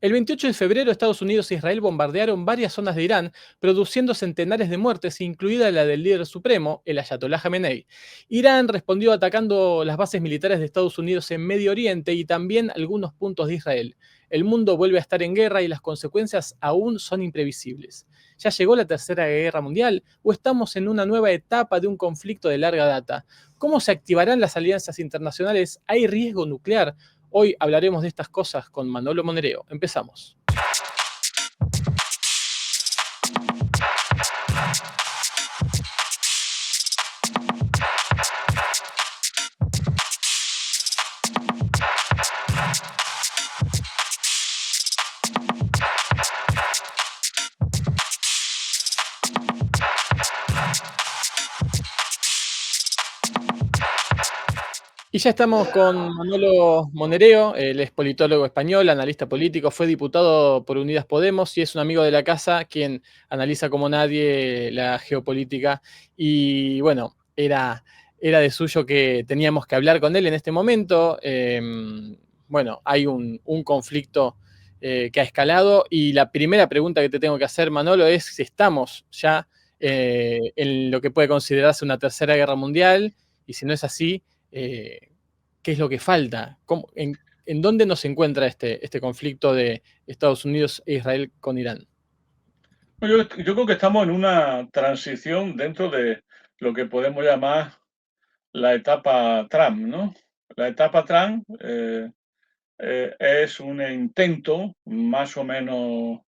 El 28 de febrero, Estados Unidos e Israel bombardearon varias zonas de Irán, produciendo centenares de muertes, incluida la del líder supremo, el Ayatollah Jamenei. Irán respondió atacando las bases militares de Estados Unidos en Medio Oriente y también algunos puntos de Israel. El mundo vuelve a estar en guerra y las consecuencias aún son imprevisibles. ¿Ya llegó la Tercera Guerra Mundial o estamos en una nueva etapa de un conflicto de larga data? ¿Cómo se activarán las alianzas internacionales? ¿Hay riesgo nuclear? Hoy hablaremos de estas cosas con Manolo Monereo. Empezamos. Y ya estamos con Manolo Monereo, él es politólogo español, analista político, fue diputado por Unidas Podemos y es un amigo de la casa quien analiza como nadie la geopolítica. Y bueno, era de suyo que teníamos que hablar con él en este momento. Bueno, hay un conflicto que ha escalado y la primera pregunta que te tengo que hacer, Manolo, es si estamos ya en lo que puede considerarse una tercera guerra mundial y si no es así, ¿qué es lo que falta? ¿En dónde nos encuentra este conflicto de Estados Unidos e Israel con Irán? Yo creo que estamos en una transición dentro de lo que podemos llamar la etapa Trump, ¿no? La etapa Trump es un intento más o menos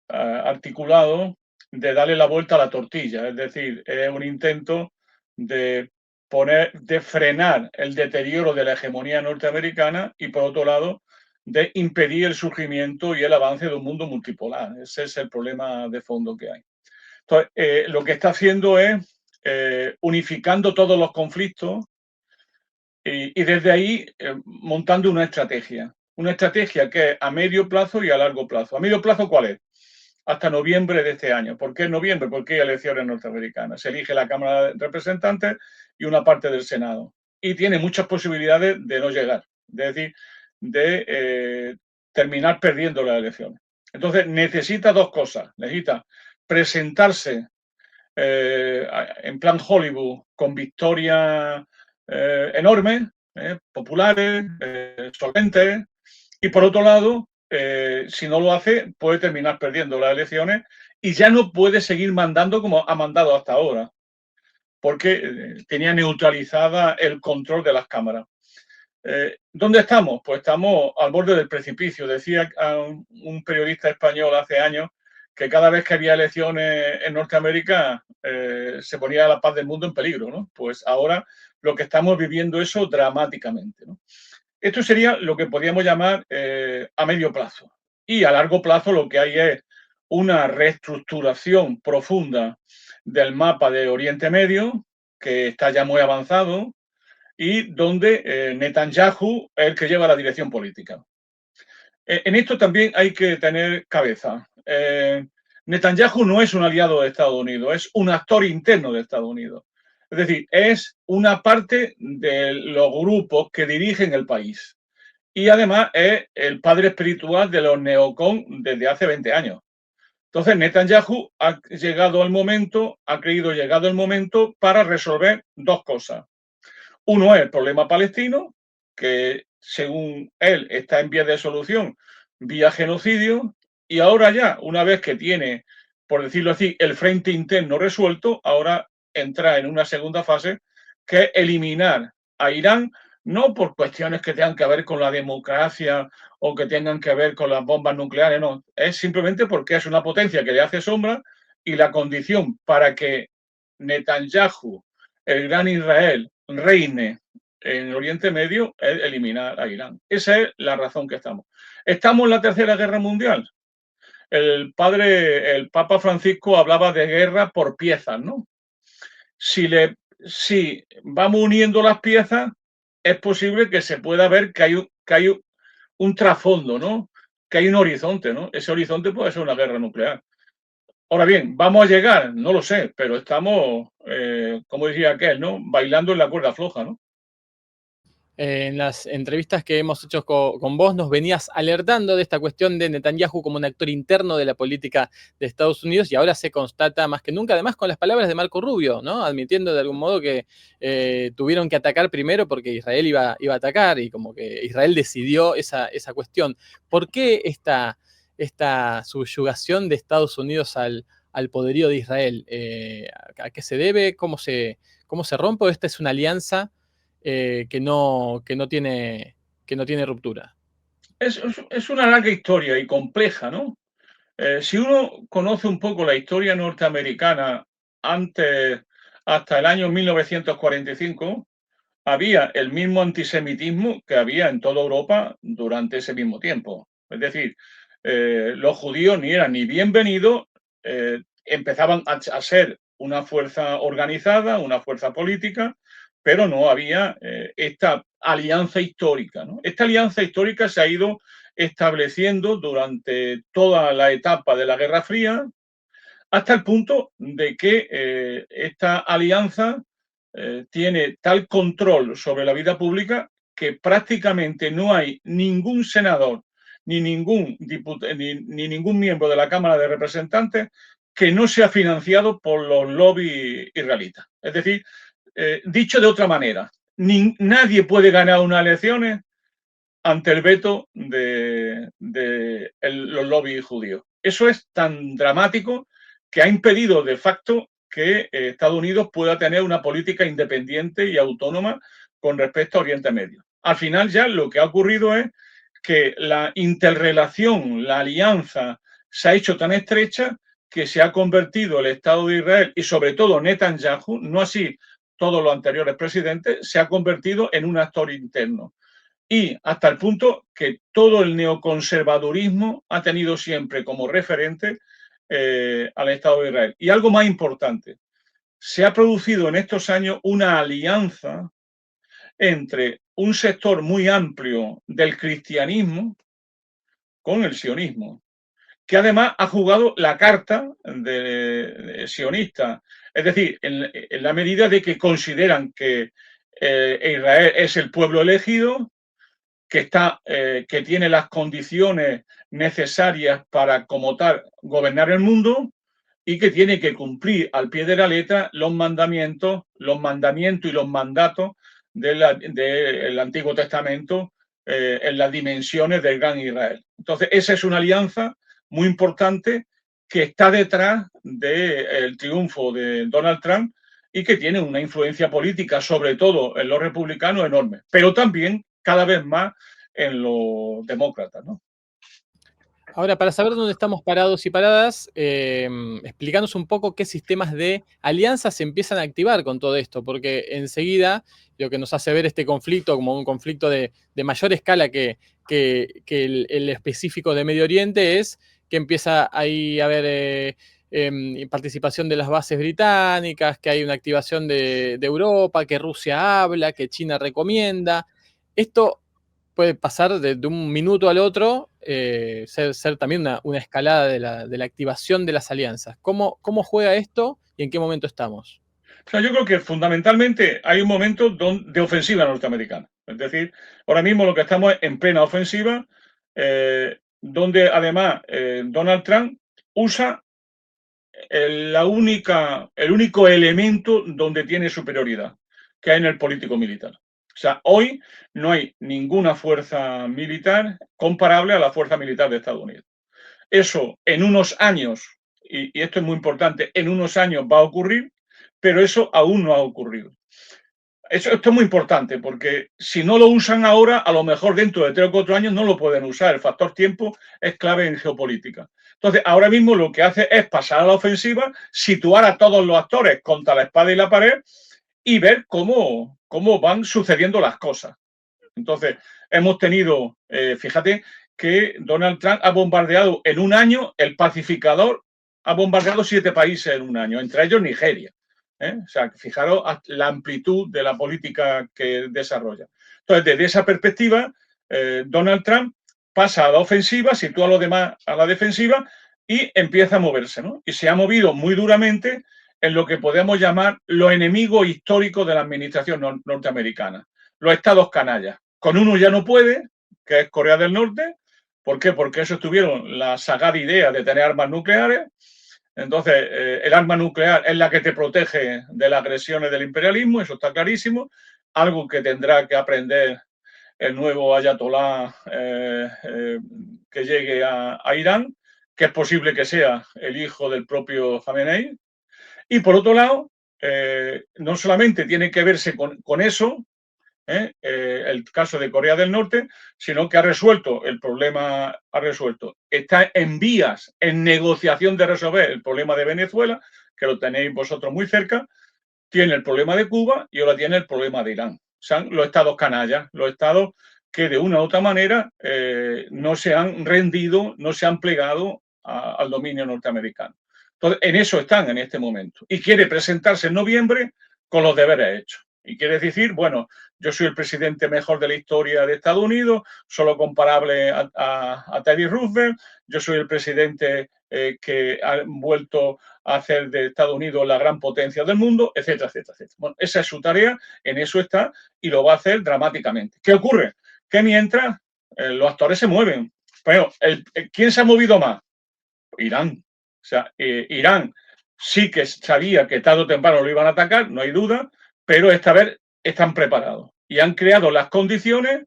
articulado de darle la vuelta a la tortilla, es decir, es un intento de de frenar el deterioro de la hegemonía norteamericana y, por otro lado, de impedir el surgimiento y el avance de un mundo multipolar. Ese es el problema de fondo que hay. Entonces, lo que está haciendo es unificando todos los conflictos y desde ahí montando una estrategia. Una estrategia que es a medio plazo y a largo plazo. ¿A medio plazo cuál es? Hasta noviembre de este año. ¿Por qué noviembre? Porque hay elecciones norteamericanas. Se elige la Cámara de Representantes y una parte del Senado. Y tiene muchas posibilidades de no llegar. Es decir, de terminar perdiendo las elecciones. Entonces, necesita dos cosas. Necesita presentarse en plan Hollywood con victorias enormes, populares, solventes, y por otro lado, si no lo hace, puede terminar perdiendo las elecciones y ya no puede seguir mandando como ha mandado hasta ahora, porque tenía neutralizada el control de las cámaras. ¿Dónde estamos? Pues estamos al borde del precipicio. Decía un periodista español hace años que cada vez que había elecciones en Norteamérica se ponía la paz del mundo en peligro, ¿no? Pues ahora lo que estamos viviendo eso dramáticamente, ¿no? Esto sería lo que podríamos llamar a medio plazo. Y a largo plazo lo que hay es una reestructuración profunda del mapa de Oriente Medio, que está ya muy avanzado, y donde Netanyahu es el que lleva la dirección política. En esto también hay que tener cabeza. Netanyahu no es un aliado de Estados Unidos, es un actor interno de Estados Unidos. Es decir, es una parte de los grupos que dirigen el país. Y además es el padre espiritual de los neocon desde hace 20 años. Entonces, Netanyahu ha llegado al momento, ha creído llegado el momento para resolver dos cosas. Uno es el problema palestino, que según él está en vías de solución vía genocidio, y ahora ya, una vez que tiene, por decirlo así, el frente interno resuelto, ahora entra en una segunda fase, que es eliminar a Irán, no por cuestiones que tengan que ver con la democracia o que tengan que ver con las bombas nucleares, no, es simplemente porque es una potencia que le hace sombra y la condición para que Netanyahu, el gran Israel, reine en Oriente Medio es eliminar a Irán. Esa es la razón que estamos. ¿Estamos en la Tercera Guerra Mundial? El Papa Francisco hablaba de guerra por piezas, ¿no? Si vamos uniendo las piezas, es posible que se pueda ver que hay un trasfondo, ¿no? Que hay un horizonte, ¿no? Ese horizonte puede ser una guerra nuclear. Ahora bien, ¿vamos a llegar? No lo sé, pero estamos, como decía aquel, ¿no? Bailando en la cuerda floja, ¿no? En las entrevistas que hemos hecho con vos nos venías alertando de esta cuestión de Netanyahu como un actor interno de la política de Estados Unidos y ahora se constata más que nunca, además con las palabras de Marco Rubio, ¿no? Admitiendo de algún modo que tuvieron que atacar primero porque Israel iba a atacar y como que Israel decidió esa cuestión. ¿Por qué esta subyugación de Estados Unidos al poderío de Israel? ¿A qué se debe? ¿Cómo se rompe? ¿Esta es una alianza que no tiene ruptura? Es una larga historia y compleja, ¿no? Si uno conoce un poco la historia norteamericana antes, hasta el año 1945, había el mismo antisemitismo que había en toda Europa durante ese mismo tiempo. Es decir, los judíos ni eran ni bienvenidos, empezaban a ser una fuerza organizada, una fuerza política, pero no había esta alianza histórica, ¿no? Esta alianza histórica se ha ido estableciendo durante toda la etapa de la Guerra Fría, hasta el punto de que esta alianza tiene tal control sobre la vida pública que prácticamente no hay ningún senador ni ni ningún miembro de la Cámara de Representantes que no sea financiado por los lobbies israelitas. Es decir, dicho de otra manera, nadie puede ganar unas elecciones ante el veto de los lobbies judíos. Eso es tan dramático que ha impedido de facto que Estados Unidos pueda tener una política independiente y autónoma con respecto a Oriente Medio. Al final ya lo que ha ocurrido es que la interrelación, la alianza se ha hecho tan estrecha que se ha convertido el Estado de Israel y sobre todo Netanyahu, no así todos los anteriores presidentes, se ha convertido en un actor interno y hasta el punto que todo el neoconservadurismo ha tenido siempre como referente al Estado de Israel. Y algo más importante, se ha producido en estos años una alianza entre un sector muy amplio del cristianismo con el sionismo, que además ha jugado la carta de sionista. Es decir, en la medida de que consideran que Israel es el pueblo elegido, que tiene las condiciones necesarias para, como tal, gobernar el mundo y que tiene que cumplir al pie de la letra los mandamientos y los mandatos del Antiguo Testamento en las dimensiones del Gran Israel. Entonces, esa es una alianza muy importante que está detrás del triunfo de Donald Trump y que tiene una influencia política, sobre todo en los republicanos, enorme, pero también cada vez más en los demócratas, ¿no? Ahora, para saber dónde estamos parados y paradas, explícanos un poco qué sistemas de alianzas se empiezan a activar con todo esto, porque enseguida lo que nos hace ver este conflicto como un conflicto de mayor escala que el específico de Medio Oriente es que empieza ahí a haber participación de las bases británicas, que hay una activación de Europa, que Rusia habla, que China recomienda. Esto puede pasar de un minuto al otro, ser también una escalada de la activación de las alianzas. ¿Cómo juega esto y en qué momento estamos? O sea, yo creo que fundamentalmente hay un momento de ofensiva norteamericana. Es decir, ahora mismo lo que estamos es en plena ofensiva, donde además Donald Trump usa el único elemento donde tiene superioridad, que hay en el político militar. O sea, hoy no hay ninguna fuerza militar comparable a la fuerza militar de Estados Unidos. Eso en unos años, y esto es muy importante, en unos años va a ocurrir, pero eso aún no ha ocurrido. Esto es muy importante porque si no lo usan ahora, a lo mejor dentro de 3 o 4 años no lo pueden usar. El factor tiempo es clave en geopolítica. Entonces, ahora mismo lo que hace es pasar a la ofensiva, situar a todos los actores contra la espada y la pared y ver cómo van sucediendo las cosas. Entonces, hemos tenido, fíjate, que Donald Trump ha bombardeado en un año, el pacificador ha bombardeado 7 países en un año, entre ellos Nigeria. O sea, fijaros la amplitud de la política que desarrolla. Entonces, desde esa perspectiva, Donald Trump pasa a la ofensiva, sitúa a los demás a la defensiva y empieza a moverse, ¿no? Y se ha movido muy duramente en lo que podemos llamar los enemigos históricos de la administración norteamericana. los estados canallas. Con uno ya no puede, que es Corea del Norte. ¿Por qué? Porque ellos tuvieron la sagada idea de tener armas nucleares. Entonces, el arma nuclear es la que te protege de las agresiones del imperialismo, eso está clarísimo. Algo que tendrá que aprender el nuevo ayatolá que llegue a Irán, que es posible que sea el hijo del propio Khamenei. Y por otro lado, no solamente tiene que verse con eso, el caso de Corea del Norte, sino que ha resuelto el problema, está en vías, en negociación de resolver el problema de Venezuela, que lo tenéis vosotros muy cerca, tiene el problema de Cuba y ahora tiene el problema de Irán. Son los estados canallas, los estados que de una u otra manera no se han rendido, no se han plegado al dominio norteamericano. Entonces, en eso están en este momento. Y quiere presentarse en noviembre con los deberes hechos. Y quiere decir, bueno, yo soy el presidente mejor de la historia de Estados Unidos, solo comparable a Teddy Roosevelt, yo soy el presidente que ha vuelto a hacer de Estados Unidos la gran potencia del mundo, etcétera, etcétera, etcétera. Bueno, esa es su tarea, en eso está y lo va a hacer dramáticamente. ¿Qué ocurre? Que mientras los actores se mueven. Pero, ¿quién se ha movido más? Irán. O sea, Irán sí que sabía que tarde o temprano lo iban a atacar, no hay duda, pero esta vez están preparados y han creado las condiciones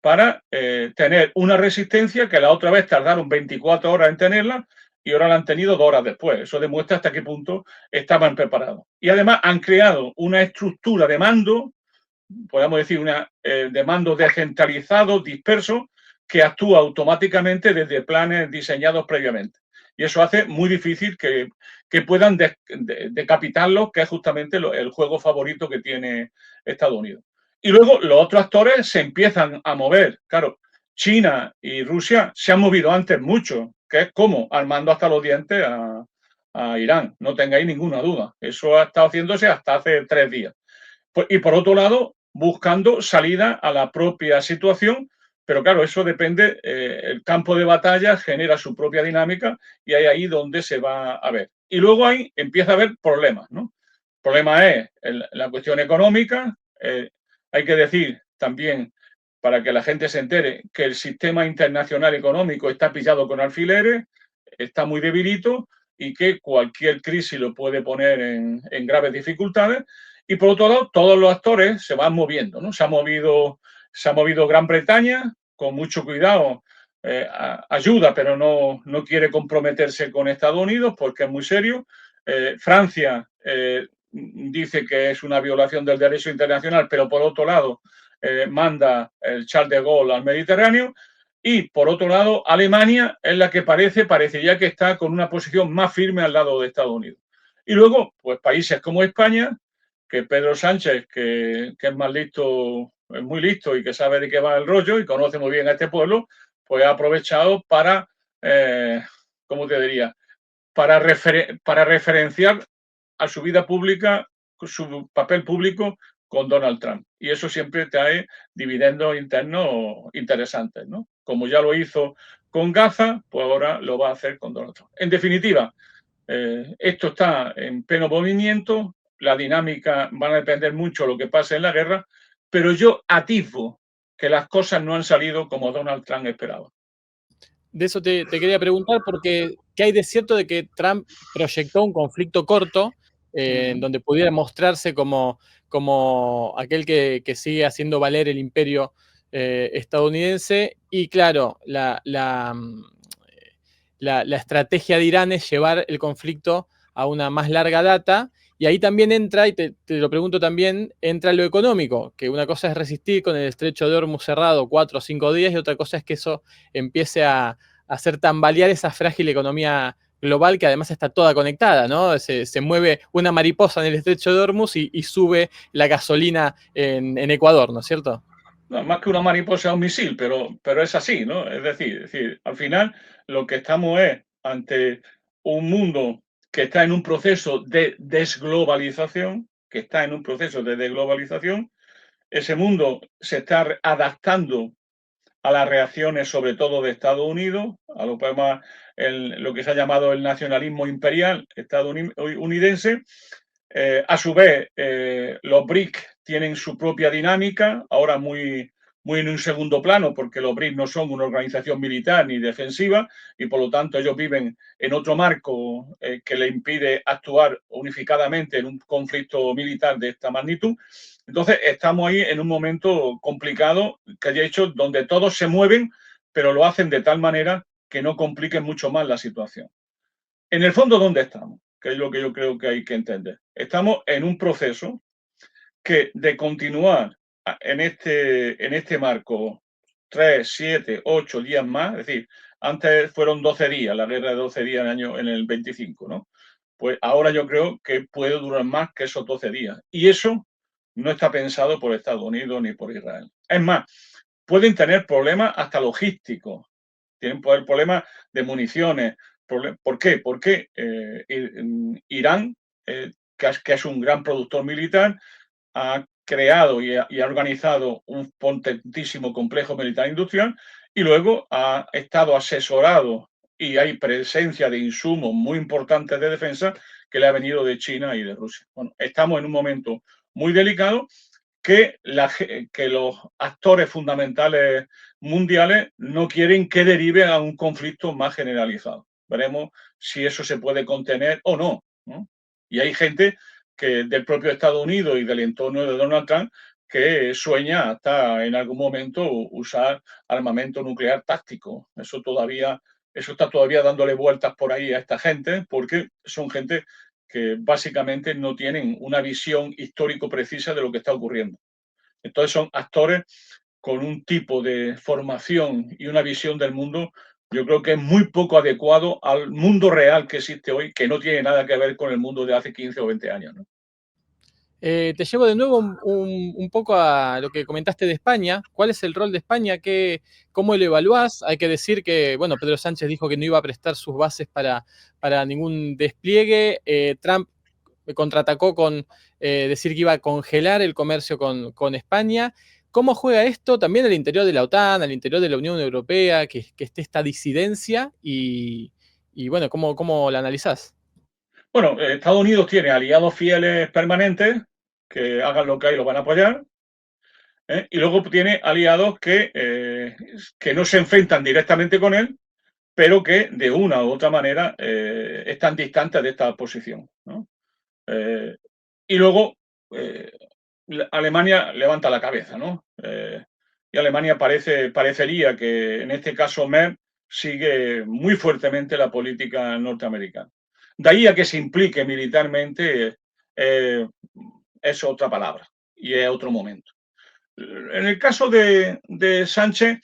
para tener una resistencia que la otra vez tardaron 24 horas en tenerla y ahora la han tenido 2 horas después. Eso demuestra hasta qué punto estaban preparados. Y además han creado una estructura de mando, podemos decir, de mando descentralizado, disperso, que actúa automáticamente desde planes diseñados previamente. Y eso hace muy difícil que puedan decapitarlos, que es justamente el juego favorito que tiene Estados Unidos. Y luego los otros actores se empiezan a mover. Claro, China y Rusia se han movido antes mucho, que es como armando hasta los dientes a Irán, no tengáis ninguna duda. Eso ha estado haciéndose hasta hace 3 días. Y por otro lado, buscando salida a la propia situación, pero claro, eso depende, el campo de batalla genera su propia dinámica y hay ahí donde se va a ver. Y luego ahí empieza a haber problemas, ¿no? El problema es la cuestión económica, hay que decir también, para que la gente se entere, que el sistema internacional económico está pillado con alfileres, está muy debilito y que cualquier crisis lo puede poner en graves dificultades. Y por otro lado, todos los actores se van moviendo, ¿no? Se ha movido Gran Bretaña, con mucho cuidado, ayuda, pero no quiere comprometerse con Estados Unidos porque es muy serio. Francia dice que es una violación del derecho internacional, pero por otro lado manda el Charles de Gaulle al Mediterráneo. Y por otro lado, Alemania es la que parece ya que está con una posición más firme al lado de Estados Unidos. Y luego, pues países como España, que Pedro Sánchez, que es más listo, es muy listo y que sabe de qué va el rollo y conoce muy bien a este pueblo, pues ha aprovechado para, ¿cómo te diría? Para referenciar a su vida pública, su papel público con Donald Trump. Y eso siempre trae dividendos internos interesantes, ¿no? Como ya lo hizo con Gaza, pues ahora lo va a hacer con Donald Trump. En definitiva, esto está en pleno movimiento, la dinámica va a depender mucho de lo que pase en la guerra, pero yo atisbo que las cosas no han salido como Donald Trump esperaba. De eso te quería preguntar, porque ¿qué hay de cierto de que Trump proyectó un conflicto corto en donde pudiera mostrarse como aquel que sigue haciendo valer el imperio estadounidense? Y claro, la estrategia de Irán es llevar el conflicto a una más larga data. Y ahí también entra, y te lo pregunto también, entra lo económico, que una cosa es resistir con el estrecho de Hormuz cerrado 4 o 5 días y otra cosa es que eso empiece a hacer tambalear esa frágil economía global que además está toda conectada, ¿no? Se mueve una mariposa en el estrecho de Hormuz y sube la gasolina en Ecuador, ¿no es cierto? No, más que una mariposa, un misil, pero es así, ¿no? Es decir, al final lo que estamos es ante un mundo que está en un proceso de desglobalización, ese mundo se está adaptando a las reacciones, sobre todo de Estados Unidos, a lo que se ha llamado el nacionalismo imperial estadounidense, A su vez, los BRICS tienen su propia dinámica, ahora muy en un segundo plano, porque los BRICS no son una organización militar ni defensiva y por lo tanto ellos viven en otro marco que le impide actuar unificadamente en un conflicto militar de esta magnitud. Entonces estamos ahí en un momento complicado, que haya hecho donde todos se mueven, pero lo hacen de tal manera que no compliquen mucho más la situación. En el fondo, ¿dónde estamos? Que es lo que yo creo que hay que entender. Estamos en un proceso que de continuar en este marco 3, 7, 8 días más, es decir, antes fueron 12 días, la guerra de 12 días en el 25, ¿no? Pues ahora yo creo que puede durar más que esos 12 días. Y eso no está pensado por Estados Unidos ni por Israel. Es más, pueden tener problemas hasta logísticos, tienen problemas de municiones. ¿Por qué? Porque Irán, que es un gran productor militar, ha creado y ha organizado un potentísimo complejo militar industrial y luego ha estado asesorado y hay presencia de insumos muy importantes de defensa que le ha venido de China y de Rusia. Bueno, estamos en un momento muy delicado que los actores fundamentales mundiales no quieren que derive a un conflicto más generalizado. Veremos si eso se puede contener o no, ¿no? Y hay gente que del propio Estados Unidos y del entorno de Donald Trump que sueña hasta en algún momento usar armamento nuclear táctico. Eso está todavía dándole vueltas por ahí a esta gente, porque son gente que básicamente no tienen una visión histórico precisa de lo que está ocurriendo. Entonces son actores con un tipo de formación y una visión del mundo, yo creo que es muy poco adecuado al mundo real que existe hoy, que no tiene nada que ver con el mundo de hace 15 o 20 años, ¿no? Te llevo de nuevo un poco a lo que comentaste de España. ¿Cuál es el rol de España? ¿Cómo lo evaluás? Hay que decir que, bueno, Pedro Sánchez dijo que no iba a prestar sus bases para ningún despliegue. Trump contraatacó con decir que iba a congelar el comercio con España. ¿Cómo juega esto también al interior de la OTAN, al interior de la Unión Europea, que esté esta disidencia? Y bueno, ¿cómo la analizás? Bueno, Estados Unidos tiene aliados fieles permanentes que hagan lo que hay, lo van a apoyar. Y luego tiene aliados que no se enfrentan directamente con él, pero que de una u otra manera están distantes de esta posición, ¿no? Y luego eh, Alemania levanta la cabeza, ¿no? Y Alemania parecería que en este caso Merkel sigue muy fuertemente la política norteamericana. De ahí a que se implique militarmente es otra palabra y es otro momento. En el caso de Sánchez,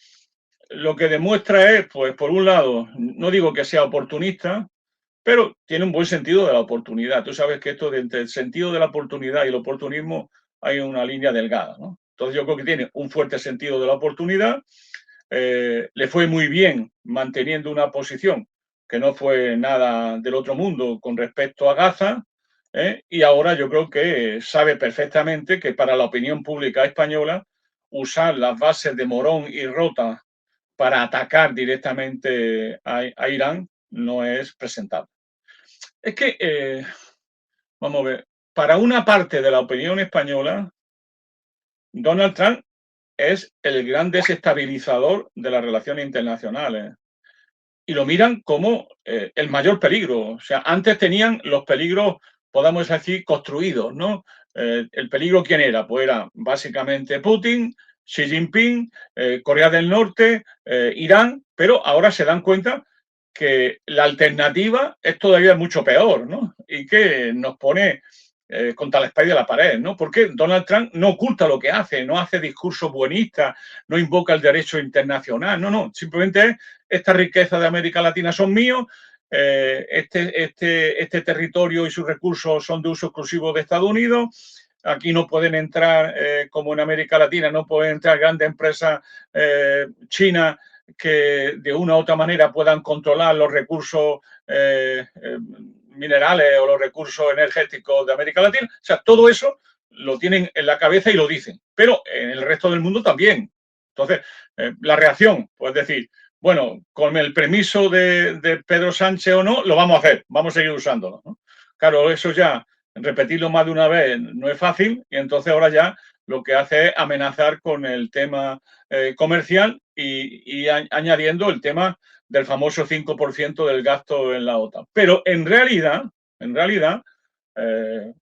lo que demuestra es, pues, por un lado, no digo que sea oportunista, pero tiene un buen sentido de la oportunidad. Tú sabes que esto de entre el sentido de la oportunidad y el oportunismo hay una línea delgada, ¿no? Entonces yo creo que tiene un fuerte sentido de la oportunidad. Le fue muy bien manteniendo una posición que no fue nada del otro mundo con respecto a Gaza, y ahora yo creo que sabe perfectamente que para la opinión pública española usar las bases de Morón y Rota para atacar directamente a Irán no es presentable. Es que, vamos a ver, para una parte de la opinión española, Donald Trump es el gran desestabilizador de las relaciones internacionales y lo miran como el mayor peligro. O sea, antes tenían los peligros, podemos decir, construidos, ¿no? ¿El peligro quién era? Pues era básicamente Putin, Xi Jinping, Corea del Norte, Irán, pero ahora se dan cuenta que la alternativa es todavía mucho peor, ¿no? Y que nos pone contra la espalda de la pared, ¿no? Porque Donald Trump no oculta lo que hace, no hace discursos buenistas, no invoca el derecho internacional, no, simplemente es esta riqueza de América Latina son míos, este territorio y sus recursos son de uso exclusivo de Estados Unidos, aquí no pueden entrar, como en América Latina, no pueden entrar grandes empresas chinas que de una u otra manera puedan controlar los recursos minerales o los recursos energéticos de América Latina. O sea, todo eso lo tienen en la cabeza y lo dicen, pero en el resto del mundo también. Entonces, la reacción, pues decir, bueno, con el permiso de Pedro Sánchez o no, lo vamos a hacer, vamos a seguir usándolo, ¿no? Claro, eso ya repetirlo más de una vez no es fácil y entonces ahora ya lo que hace es amenazar con el tema comercial y añadiendo el tema del famoso 5% del gasto en la OTAN. Pero en realidad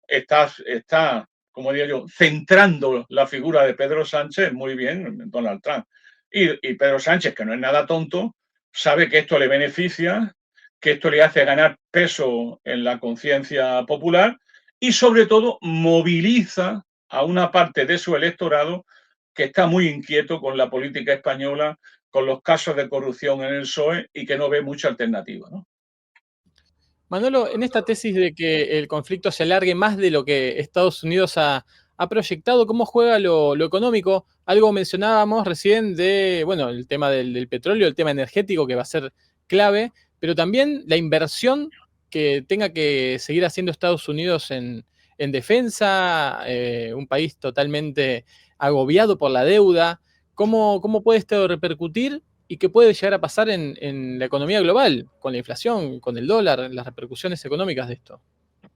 está, como digo yo, centrando la figura de Pedro Sánchez muy bien en Donald Trump. Y Pedro Sánchez, que no es nada tonto, sabe que esto le beneficia, que esto le hace ganar peso en la conciencia popular y sobre todo moviliza a una parte de su electorado que está muy inquieto con la política española, con los casos de corrupción en el PSOE y que no ve mucha alternativa, ¿no? Manolo, en esta tesis de que el conflicto se alargue más de lo que Estados Unidos ha proyectado, ¿cómo juega lo económico? Algo mencionábamos recién de, bueno, el tema del petróleo, el tema energético que va a ser clave, pero también la inversión que tenga que seguir haciendo Estados Unidos en defensa, un país totalmente agobiado por la deuda. ¿Cómo puede esto repercutir y qué puede llegar a pasar en la economía global, con la inflación, con el dólar, las repercusiones económicas de esto?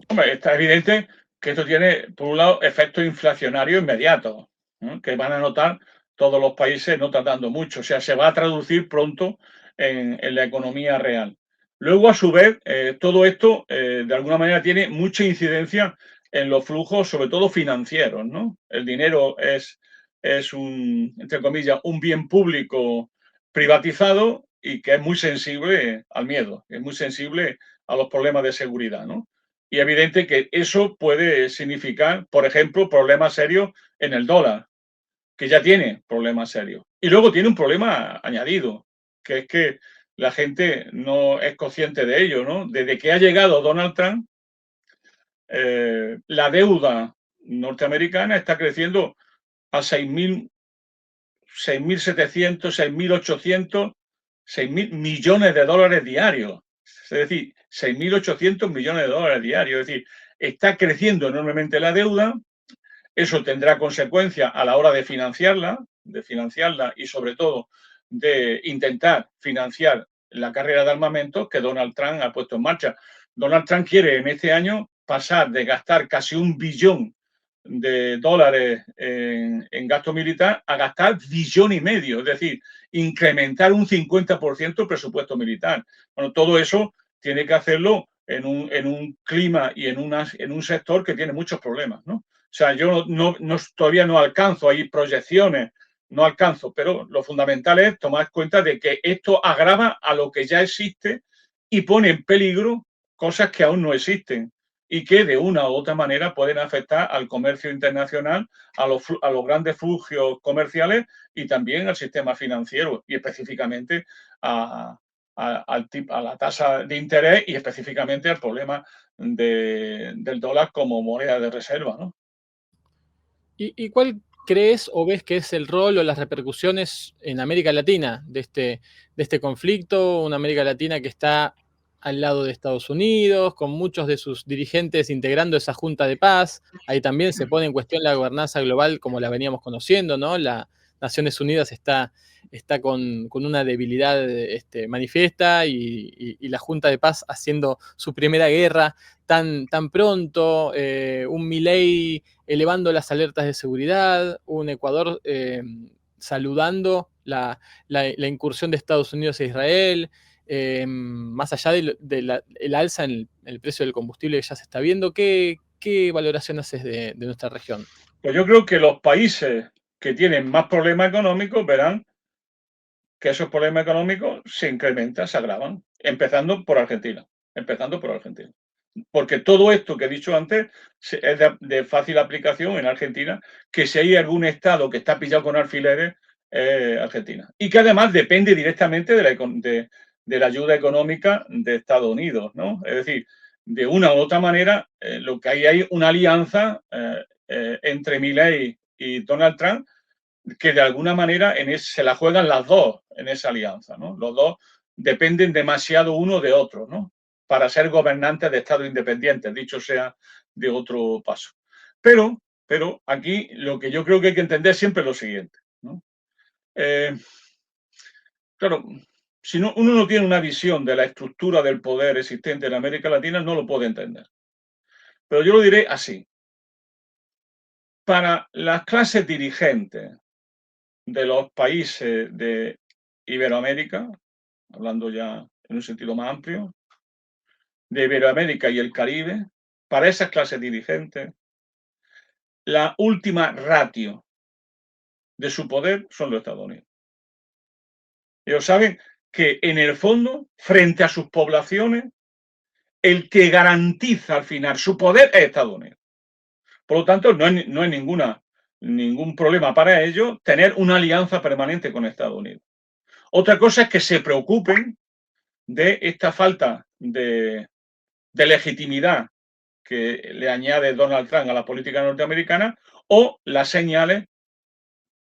Hombre, está evidente que esto tiene, por un lado, efectos inflacionarios inmediatos, ¿no? Que van a notar todos los países no tardando mucho. O sea, se va a traducir pronto en la economía real. Luego, a su vez, todo esto, de alguna manera, tiene mucha incidencia en los flujos, sobre todo financieros, ¿no? El dinero es un, entre comillas, un bien público privatizado y que es muy sensible al miedo, es muy sensible a los problemas de seguridad, ¿no? Y evidente que eso puede significar, por ejemplo, problemas serios en el dólar, que ya tiene problemas serios. Y luego tiene un problema añadido, que es que la gente no es consciente de ello, ¿no? Desde que ha llegado Donald Trump, la deuda norteamericana está creciendo a 6.700, 6.800, 6.000 millones de dólares diarios. Es decir, 6.800 millones de dólares diarios. Es decir, está creciendo enormemente la deuda. Eso tendrá consecuencias a la hora de financiarla y sobre todo de intentar financiar la carrera de armamentos que Donald Trump ha puesto en marcha. Donald Trump quiere en este año pasar de gastar casi 1 billón de dólares en gasto militar a gastar 1,5 billones, es decir, incrementar un 50% el presupuesto militar. Bueno, todo eso tiene que hacerlo en un clima y en un sector que tiene muchos problemas, ¿no? O sea, yo todavía no alcanzo, hay proyecciones, no alcanzo, pero lo fundamental es tomar cuenta de que esto agrava a lo que ya existe y pone en peligro cosas que aún no existen y que de una u otra manera pueden afectar al comercio internacional, a los grandes flujos comerciales y también al sistema financiero y específicamente a la tasa de interés y específicamente al problema del dólar como moneda de reserva, ¿no? ¿Y cuál crees o ves que es el rol o las repercusiones en América Latina de este conflicto? Una América Latina que está al lado de Estados Unidos, con muchos de sus dirigentes integrando esa Junta de Paz. Ahí también se pone en cuestión la gobernanza global como la veníamos conociendo, ¿no? La Naciones Unidas está con una debilidad manifiesta y la Junta de Paz haciendo su primera guerra tan pronto, un Milei elevando las alertas de seguridad, un Ecuador saludando la incursión de Estados Unidos e Israel, más allá el alza en el precio del combustible que ya se está viendo. ¿Qué valoración haces de nuestra región? Pues yo creo que los países que tienen más problemas económicos verán que esos problemas económicos se incrementan, se agravan, empezando por Argentina. Porque todo esto que he dicho antes es de fácil aplicación en Argentina, que si hay algún estado que está pillado con alfileres, Argentina. Y que además depende directamente de la ayuda económica de Estados Unidos, ¿no? Es decir, de una u otra manera, lo que hay una alianza entre Milei y Donald Trump que de alguna manera se la juegan las dos en esa alianza, ¿no? Los dos dependen demasiado uno de otro, ¿no? Para ser gobernantes de estados independientes, dicho sea de otro paso. Pero aquí lo que yo creo que hay que entender siempre es lo siguiente, ¿no? Claro, si uno no tiene una visión de la estructura del poder existente en América Latina, no lo puede entender. pero yo lo diré así. Para las clases dirigentes de los países de Iberoamérica, hablando ya en un sentido más amplio, de Iberoamérica y el Caribe, para esas clases dirigentes, la última ratio de su poder son los Estados Unidos. Ellos saben que en el fondo, frente a sus poblaciones, el que garantiza al final su poder es Estados Unidos. Por lo tanto, no es ningún problema para ellos tener una alianza permanente con Estados Unidos. Otra cosa es que se preocupen de esta falta de legitimidad que le añade Donald Trump a la política norteamericana o las señales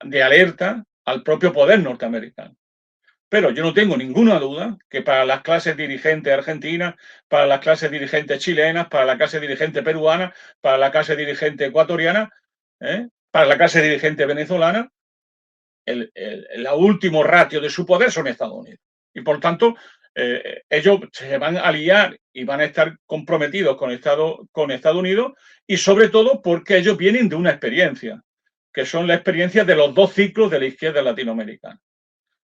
de alerta al propio poder norteamericano. Pero yo no tengo ninguna duda que para las clases dirigentes argentinas, para las clases dirigentes chilenas, para la clase dirigente peruana, para la clase dirigente ecuatoriana, para la clase dirigente venezolana, la último ratio de su poder son Estados Unidos. Y por tanto, ellos se van a aliar y van a estar comprometidos con Estados Unidos y sobre todo porque ellos vienen de una experiencia, que son la experiencia de los dos ciclos de la izquierda latinoamericana.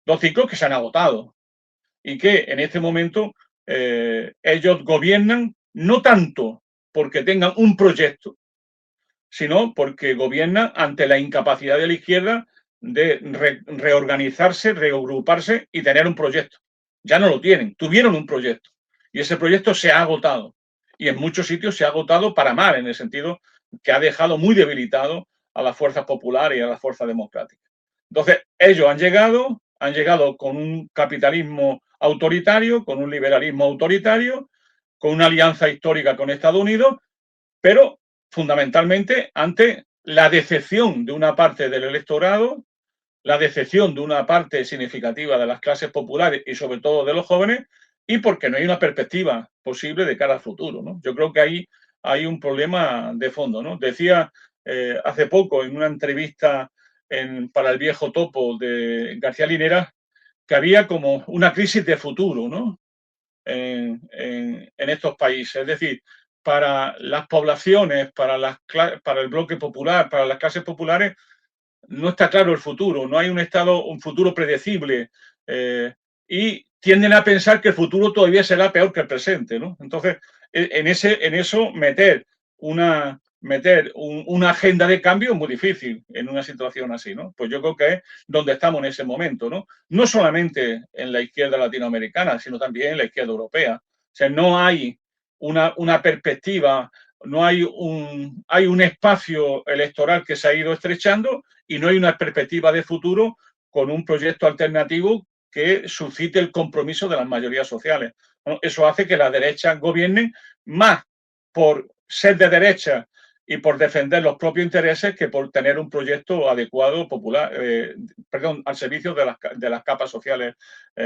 Dos ciclos que se han agotado y que en este momento ellos gobiernan no tanto porque tengan un proyecto, sino porque gobiernan ante la incapacidad de la izquierda de reorganizarse, reagruparse y tener un proyecto. Ya no lo tienen, tuvieron un proyecto y ese proyecto se ha agotado y en muchos sitios se ha agotado para mal, en el sentido que ha dejado muy debilitado a las fuerzas populares y a las fuerzas democráticas. Entonces, ellos han llegado con un capitalismo autoritario, con un liberalismo autoritario, con una alianza histórica con Estados Unidos, pero fundamentalmente ante la decepción de una parte del electorado, la decepción de una parte significativa de las clases populares y sobre todo de los jóvenes, y porque no hay una perspectiva posible de cara al futuro, ¿no? Yo creo que ahí hay un problema de fondo, ¿no? Decía hace poco en una entrevista para el viejo topo de García Linera que había como una crisis de futuro, ¿no? En estos países. Es decir, para las poblaciones, para el bloque popular, para las clases populares, no está claro el futuro, no hay un futuro predecible y tienden a pensar que el futuro todavía será peor que el presente, ¿no? Entonces, en eso una agenda de cambio es muy difícil en una situación así, ¿no? Pues yo creo que es donde estamos en ese momento, ¿no? No solamente en la izquierda latinoamericana, sino también en la izquierda europea. O sea, no hay una perspectiva, no hay un espacio electoral que se ha ido estrechando y no hay una perspectiva de futuro con un proyecto alternativo que suscite el compromiso de las mayorías sociales. Eso hace que la derecha gobierne más por ser de derecha y por defender los propios intereses que por tener un proyecto adecuado, popular, al servicio de las capas sociales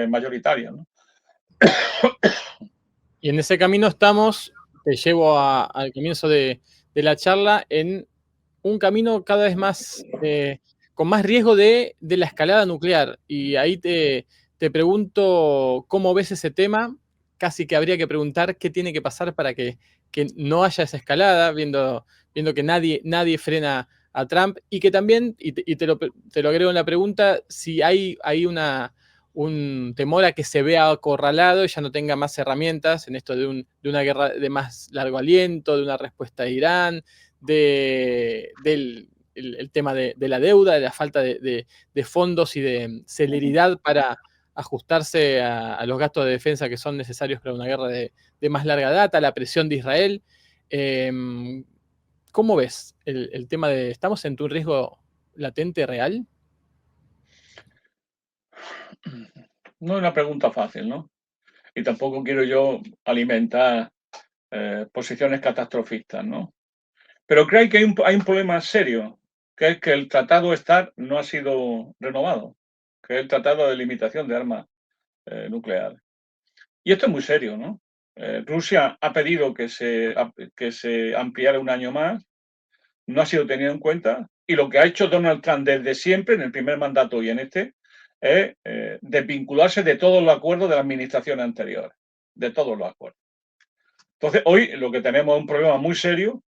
mayoritarias, ¿no? Y en ese camino estamos, te llevo al comienzo de la charla, en un camino cada vez más, con más riesgo de la escalada nuclear. Y ahí te pregunto cómo ves ese tema. Casi que habría que preguntar qué tiene que pasar para que no haya esa escalada, viendo que nadie frena a Trump, y que también, y te lo agrego en la pregunta, si hay un temor a que se vea acorralado y ya no tenga más herramientas en esto de una guerra de más largo aliento, de una respuesta de Irán, del el tema de la deuda, de la falta de fondos y de celeridad para ajustarse a los gastos de defensa que son necesarios para una guerra de más larga data, la presión de Israel. ¿Cómo ves el tema de, estamos ante un riesgo latente real? No es una pregunta fácil, ¿no? Y tampoco quiero yo alimentar posiciones catastrofistas, ¿no? Pero creo que hay un problema serio, que es que el Tratado START no ha sido renovado, que es el Tratado de Limitación de Armas Nucleares. Y esto es muy serio, ¿no? Rusia ha pedido que se ampliara un año más, no ha sido tenido en cuenta, y lo que ha hecho Donald Trump desde siempre, en el primer mandato y en este, es desvincularse de todos los acuerdos de la administración anterior, de todos los acuerdos. Entonces, hoy lo que tenemos es un problema muy serio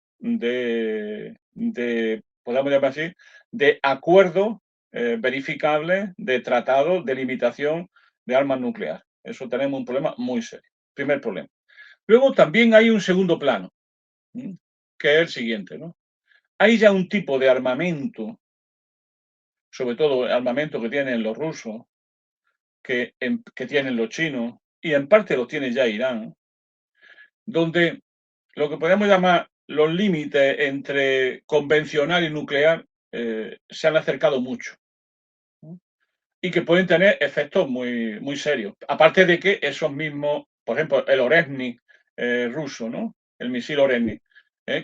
podemos llamar así, de acuerdos verificables, de tratados de limitación de armas nucleares. Eso tenemos un problema muy serio. Primer problema. Luego también hay un segundo plano, que es el siguiente, ¿no? Hay ya un tipo de armamento, sobre todo armamento que tienen los rusos, que tienen los chinos, y en parte lo tiene ya Irán, donde lo que podemos llamar los límites entre convencional y nuclear se han acercado mucho, ¿no? Y que pueden tener efectos muy, muy serios. Aparte de que esos mismos, por ejemplo, el Oresnik ruso, ¿no? El misil Oresnik,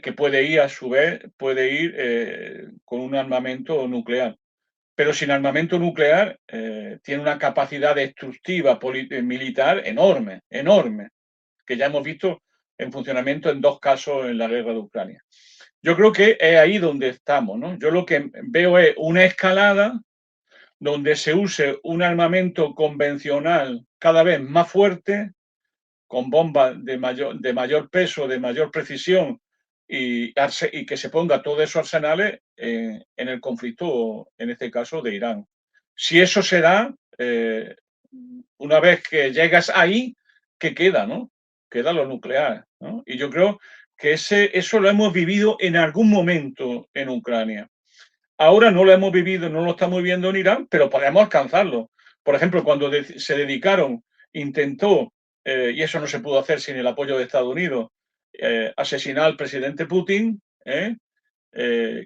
que puede ir a su vez, puede ir con un armamento nuclear. Pero sin armamento nuclear tiene una capacidad destructiva militar enorme, enorme, que ya hemos visto en funcionamiento en 2 casos en la guerra de Ucrania. Yo creo que es ahí donde estamos, ¿no? Yo lo que veo es una escalada donde se use un armamento convencional cada vez más fuerte, con bombas de mayor peso, de mayor precisión, y que se ponga todos esos arsenales en el conflicto, en este caso, de Irán. Si eso se da, una vez que llegas ahí, ¿qué queda, no? Queda lo nuclear, ¿no? Y yo creo que eso lo hemos vivido en algún momento en Ucrania. Ahora no lo hemos vivido, no lo estamos viviendo en Irán, pero podemos alcanzarlo. Por ejemplo, cuando se dedicaron, intentó, y eso no se pudo hacer sin el apoyo de Estados Unidos, asesinar al presidente Putin,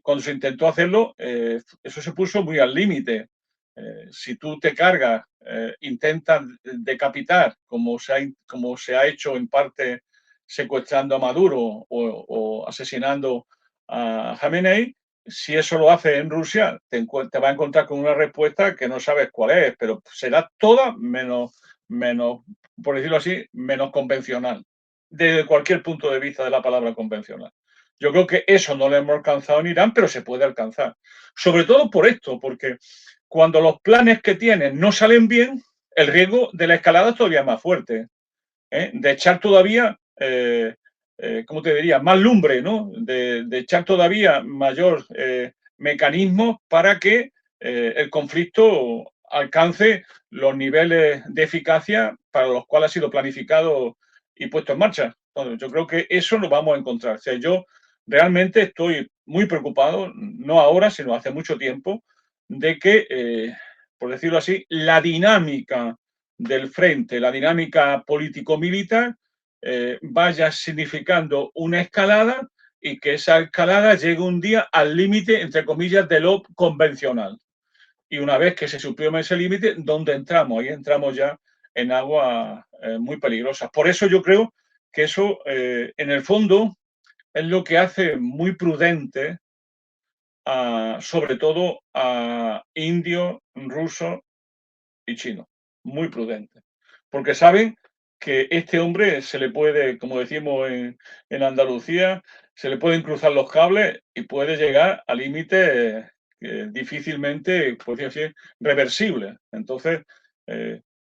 cuando se intentó hacerlo, eso se puso muy al límite. Si tú te cargas, intentas decapitar, como se ha hecho en parte secuestrando a Maduro o asesinando a Khamenei, si eso lo hace en Rusia, te va a encontrar con una respuesta que no sabes cuál es, pero será toda menos, por decirlo así, menos convencional, desde cualquier punto de vista de la palabra convencional. Yo creo que eso no lo hemos alcanzado en Irán, pero se puede alcanzar. Sobre todo por esto, porque cuando los planes que tienen no salen bien, el riesgo de la escalada es todavía más fuerte, de echar todavía, ¿cómo te diría?, más lumbre, ¿no? De echar todavía mayor mecanismos para que el conflicto alcance los niveles de eficacia para los cuales ha sido planificado y puesto en marcha. Entonces, yo creo que eso lo vamos a encontrar. O sea, yo realmente estoy muy preocupado, no ahora, sino hace mucho tiempo, de que, por decirlo así, la dinámica del frente, la dinámica político-militar, vaya significando una escalada y que esa escalada llegue un día al límite, entre comillas, de lo convencional. Y una vez que se suprime ese límite, ¿dónde entramos? Ahí entramos ya en aguas muy peligrosas. Por eso yo creo que eso, en el fondo, es lo que hace muy prudente sobre todo a indios, rusos y chinos. Muy prudente. Porque saben que este hombre se le puede, como decimos en Andalucía, se le pueden cruzar los cables y puede llegar a límites difícilmente, por decir así, reversibles. Entonces,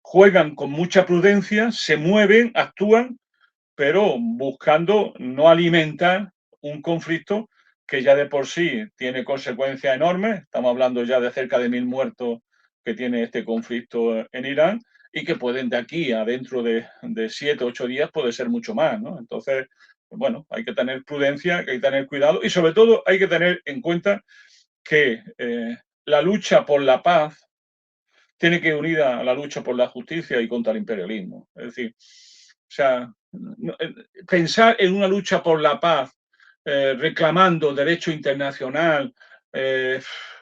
juegan con mucha prudencia, se mueven, actúan, pero buscando no alimentar un conflicto que ya de por sí tiene consecuencias enormes. Estamos hablando ya de cerca de 1.000 muertos que tiene este conflicto en Irán y que pueden de aquí a dentro de 7 o 8 días puede ser mucho más, ¿no? Entonces, bueno, hay que tener prudencia, hay que tener cuidado y sobre todo hay que tener en cuenta que la lucha por la paz tiene que ir unida a la lucha por la justicia y contra el imperialismo. Es decir, o sea, pensar en una lucha por la paz, reclamando derecho internacional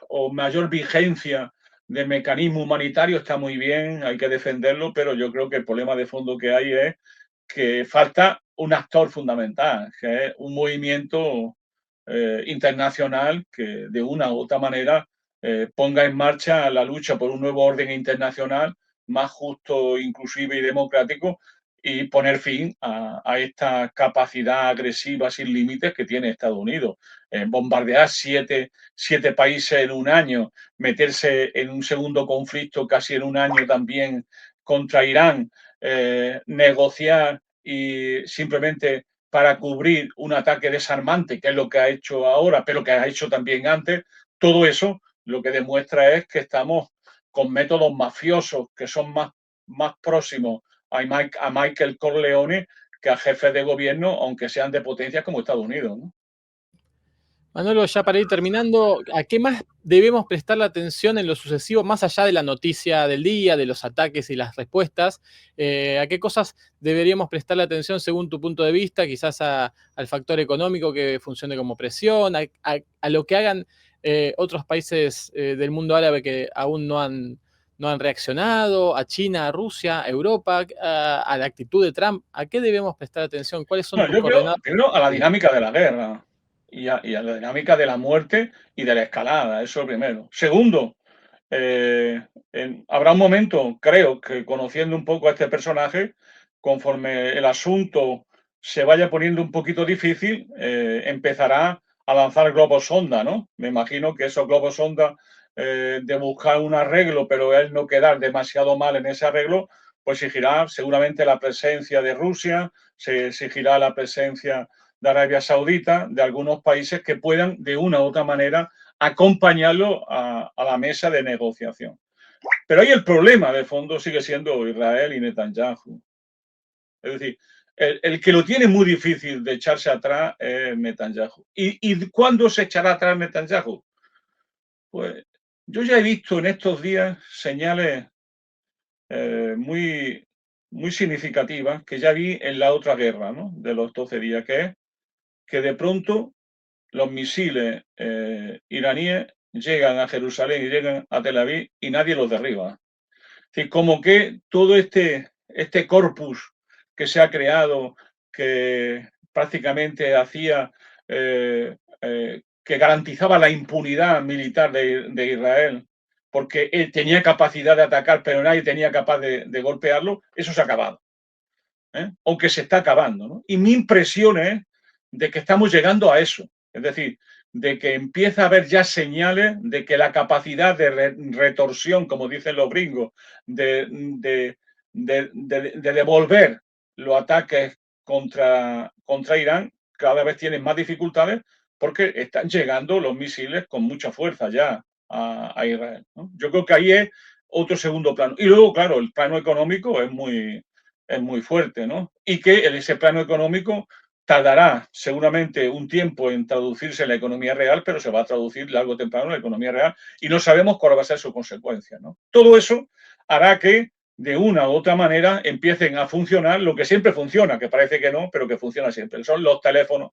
o mayor vigencia del mecanismo humanitario está muy bien, hay que defenderlo, pero yo creo que el problema de fondo que hay es que falta un actor fundamental, que es un movimiento internacional que de una u otra manera ponga en marcha la lucha por un nuevo orden internacional más justo, inclusive y democrático y poner fin a esta capacidad agresiva sin límites que tiene Estados Unidos. Bombardear siete países en un año, meterse en un segundo conflicto casi en un año también contra Irán, negociar y simplemente para cubrir un ataque desarmante, que es lo que ha hecho ahora, pero que ha hecho también antes, todo eso lo que demuestra es que estamos con métodos mafiosos que son más próximos a Michael Corleone que a jefes de gobierno, aunque sean de potencias como Estados Unidos, ¿no? Manolo, ya para ir terminando, ¿a qué más debemos prestar la atención en lo sucesivo, más allá de la noticia del día, de los ataques y las respuestas? ¿A qué cosas deberíamos prestar la atención según tu punto de vista? Quizás al factor económico que funcione como presión, a lo que hagan otros países del mundo árabe que aún no han reaccionado, a China, a Rusia, a Europa, a la actitud de Trump. ¿A qué debemos prestar atención? ¿Cuáles son No, tus yo creo coordenadas? primero a la dinámica de la guerra y a la dinámica de la muerte y de la escalada, eso primero. Segundo, habrá un momento, creo que conociendo un poco a este personaje, conforme el asunto se vaya poniendo un poquito difícil, empezará a lanzar globos sonda, ¿no? Me imagino que esos globos sonda de buscar un arreglo, pero él no quedar demasiado mal en ese arreglo, pues exigirá seguramente la presencia de Rusia, se exigirá la presencia de Arabia Saudita, de algunos países que puedan de una u otra manera acompañarlo a la mesa de negociación. Pero ahí el problema de fondo sigue siendo Israel y Netanyahu. Es decir, el que lo tiene muy difícil de echarse atrás es Netanyahu. ¿Y cuándo se echará atrás Netanyahu? Pues yo ya he visto en estos días señales muy, muy significativas que ya vi en la otra guerra, ¿no? De los 12 días, que es que de pronto los misiles iraníes llegan a Jerusalén y llegan a Tel Aviv y nadie los derriba. Es decir, como que todo este corpus que se ha creado, que prácticamente hacía, que garantizaba la impunidad militar de Israel, porque él tenía capacidad de atacar, pero nadie tenía capaz de golpearlo, eso se ha acabado. Aunque se está acabando, ¿no? Y mi impresión es de que estamos llegando a eso. Es decir, de que empieza a haber ya señales de que la capacidad de retorsión, como dicen los gringos, de devolver los ataques contra Irán, cada vez tienen más dificultades porque están llegando los misiles con mucha fuerza ya a Israel, ¿no? Yo creo que ahí es otro segundo plano. Y luego, claro, el plano económico es muy fuerte, ¿no? Y que en ese plano económico tardará seguramente un tiempo en traducirse en la economía real, pero se va a traducir largo o temprano en la economía real y no sabemos cuál va a ser su consecuencia, ¿no? Todo eso hará que de una u otra manera empiecen a funcionar lo que siempre funciona, que parece que no, pero que funciona siempre. Son los teléfonos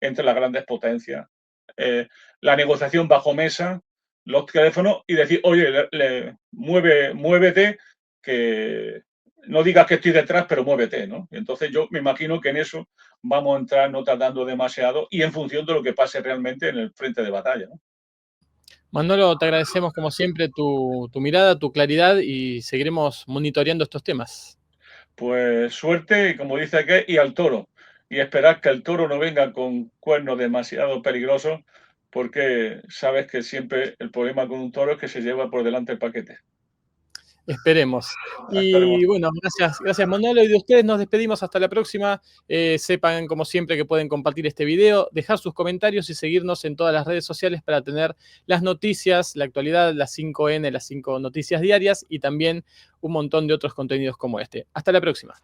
entre las grandes potencias, la negociación bajo mesa, los teléfonos y decir, oye, muévete, que no digas que estoy detrás, pero muévete, ¿no? Entonces yo me imagino que en eso vamos a entrar no tardando demasiado y en función de lo que pase realmente en el frente de batalla, ¿no? Manolo, te agradecemos como siempre tu mirada, tu claridad y seguiremos monitoreando estos temas. Pues suerte, y como dice aquel, y al toro. Y esperar que el toro no venga con cuernos demasiado peligrosos, porque sabes que siempre el problema con un toro es que se lleva por delante el paquete. Esperemos. Esperemos. Y bueno, gracias Manolo. Y de ustedes nos despedimos hasta la próxima. Sepan, como siempre, que pueden compartir este video, dejar sus comentarios y seguirnos en todas las redes sociales para tener las noticias, la actualidad, las 5N, las 5 noticias diarias y también un montón de otros contenidos como este. Hasta la próxima.